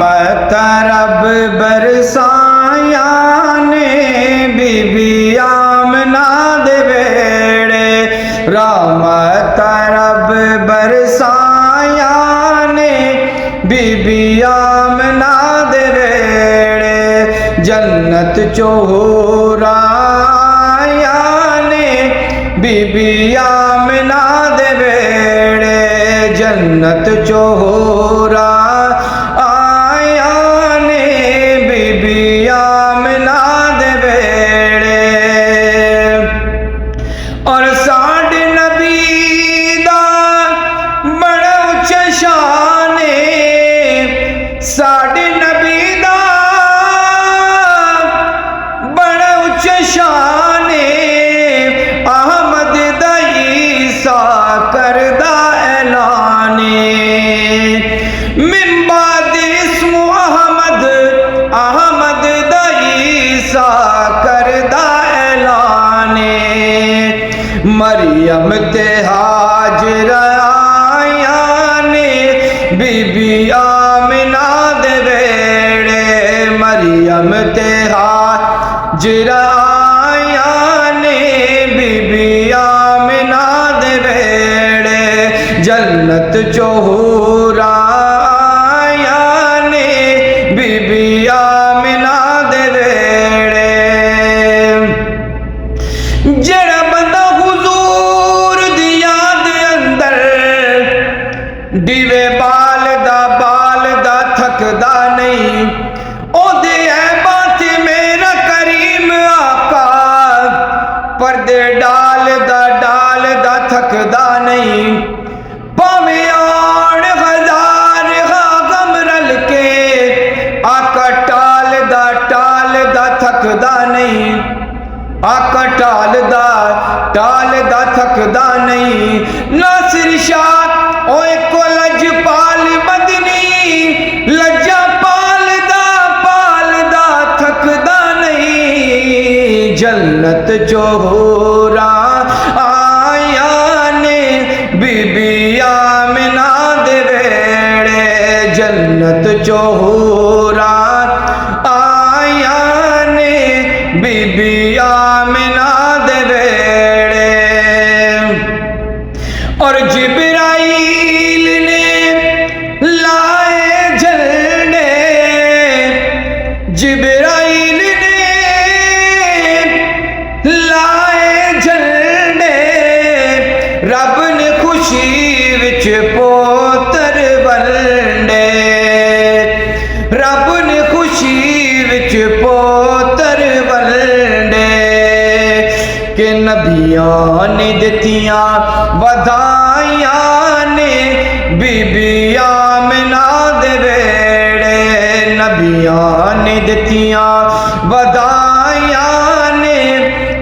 رب برسایا نے be be Amna دے ویڑے، رحمت رب برسایا نے بی بی آمنہ دے ویڑے، جنت چو رایا نے بی بی آمنہ دے ویڑے، جنت چو اور ساڈے نبی دا بڑا اچا شان ہے، ساڈے نبی دا بڑا اچا شان ہے، احمد دا عیسیٰ کردہ اعلان من بعد اسم احمد، احمد دا عیسیٰ کردہ مریم تے حاجر آیا نے بی بی آمنہ دے ویڑے، مریم تے حاجر آیا نے بی بی آمنہ دے ویڑے، جنت چو حور آیا نے بی بی آمنہ دے ویڑے، جڑا بندہ دیوے بال دا تھکدا نہیں، او دے عیباں تے میرا کریم آقا، پردے ڈال دا تھکدا نہیں، پاویں آن ہزار غم رل کے، آقا ٹال دا تھکدا نہیں، آقا ٹال دا تھکدا نہیں، ناصر شاہ اوے کو لج پال مدنی، لجا پال دا تھکدا نہیں، جنت چو حور آیا نے بی بی آمنہ دے ویڑے، جنت چو حور آیا نے بی بی آمنہ دے ویڑے، اور جبرائیل جبرائیل نے لائے جھنڈے، رب نے خوشی وچ پوتر ونڈے، رب نے خوشی وچ پوتر ونڈے، کہ نبیاں نے دتیاں ودائیاں نے بی بی آمنہ دے ویڑے، نبیاں نے دتیاں ودائیاں نے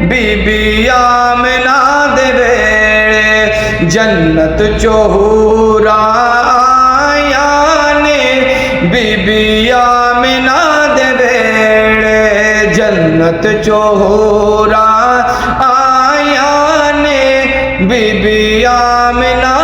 بی بی آمنہ دے ویڑے، جنت چو حور آیا نے بی بی آمنہ دے ویڑے، جنت چو حور آیا نے بی بی آمنہ